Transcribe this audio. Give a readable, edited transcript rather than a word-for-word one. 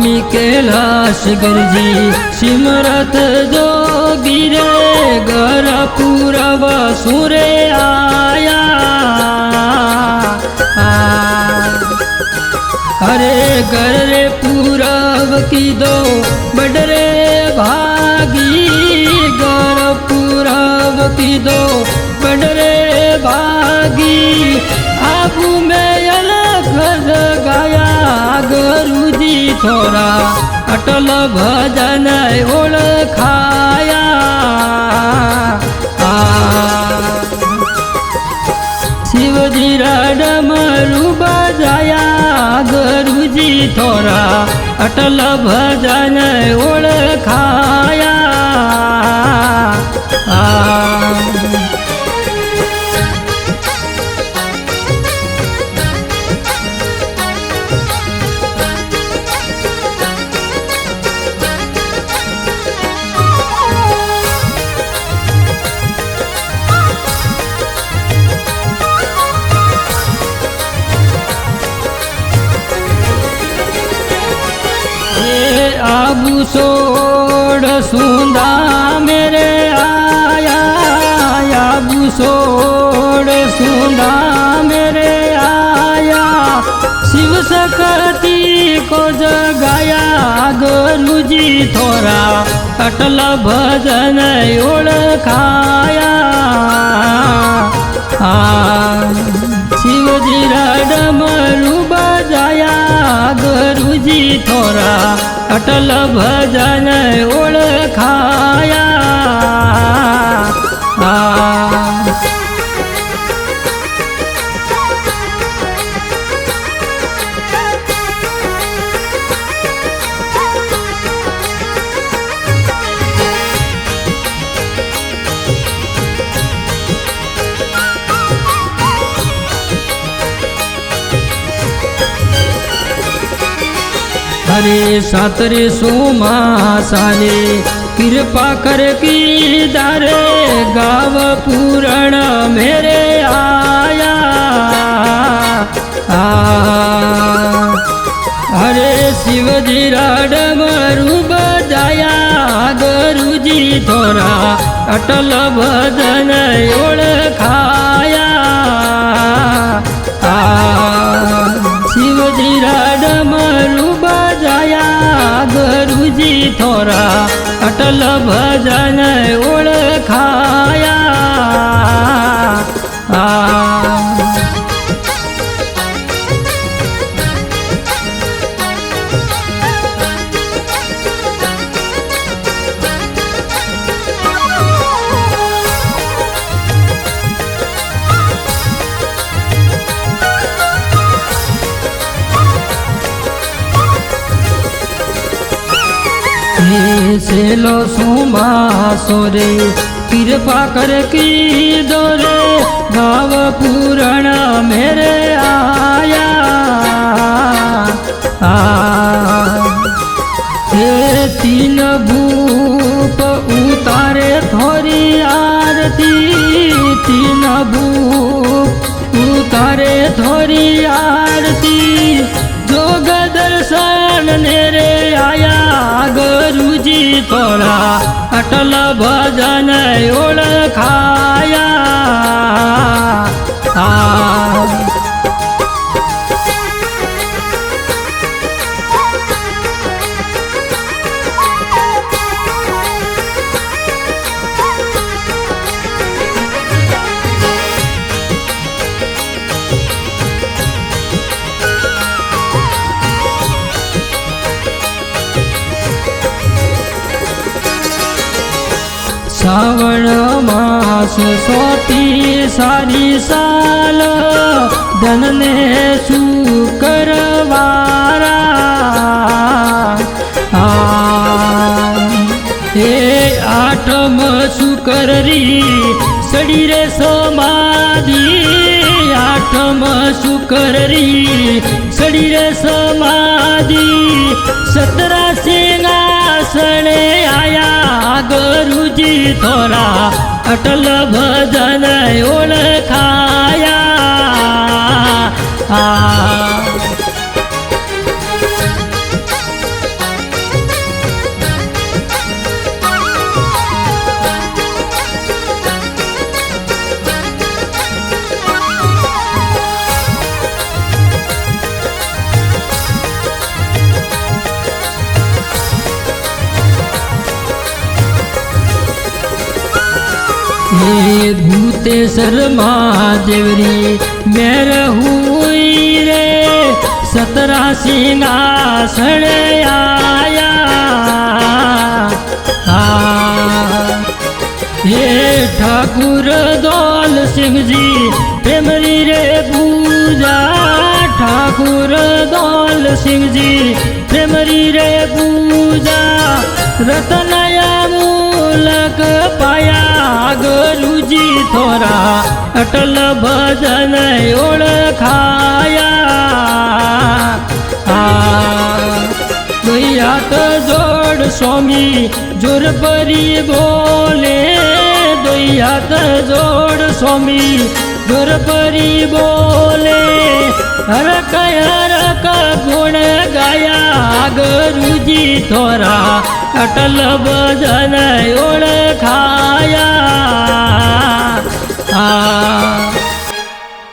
स्वामी कैलाश गिरजी सिमरत जोगी रे घर पूरब सुरे आया। अरे घर रे पूरब की दो बडरे भागी, घर पूरब की दो बडरे भागी। आबू में अलग गाया गुरुजी थोड़ा अटल भजन ओळखाया। शिवजी डमरू बजाया गुरुजी थोड़ा अटल भजन ओळखाया। आबू सोड सुंदा मेरे आया, आबू सोड सुंदा मेरे आया। शिव सकती को जगाया गुरुजी थोड़ा अटल भजन ओळखाया। शिवजी डमरू बजाया गुरुजी थोड़ा अटल भजन ओळखाया। हरे सातरे सोमा साले कृपा कर की दारे गाव पूरण मेरे आया। हरे शिवजी डमरू बजाया गुरुजी थोड़ा अटल भजन ओळखाया। शिवजी डमरू बजाया गुरुजी थोड़ा अटल भजन ओळखाया। सेलो सोमा सोरे कृपा कर की दोरे गाव पूरण मेरे आया। हे तीन भूप उतारे थोड़ी आरती, तीन भूप उतारे थोड़ी आरती। जोग दर्शन नेरे आया गुरुजी थोड़ा अटल भजन ओळखाया। श्रावण मास सोती सारी साल धनने शुक्रवारा। हे आठम शुकररी सड़ी रे समाधि, आठम शुकररी सड़ी रे समाधि। 17 सिंहासने आया गुरुजी थोड़ा अटल भजन ओळखाया। हे भूतेश्वर महादेवरी मेर हुई रे 17 सिंहासन आया हे ठाकुर दौल सिंह जी प्रेमरी रे पूजा ठाकुर दौल सिंह जी प्रेमरी रे पूजा रतनया मूलक पाया गुरुजी थोरा अटल भजन ओळखाया दुई हात जोड स्वामी जोर परी बोले दुई हात जोड स्वामी जोर परी बोले हर का गुण गाया गुरुजी थोरा अटल भजन ओळखाया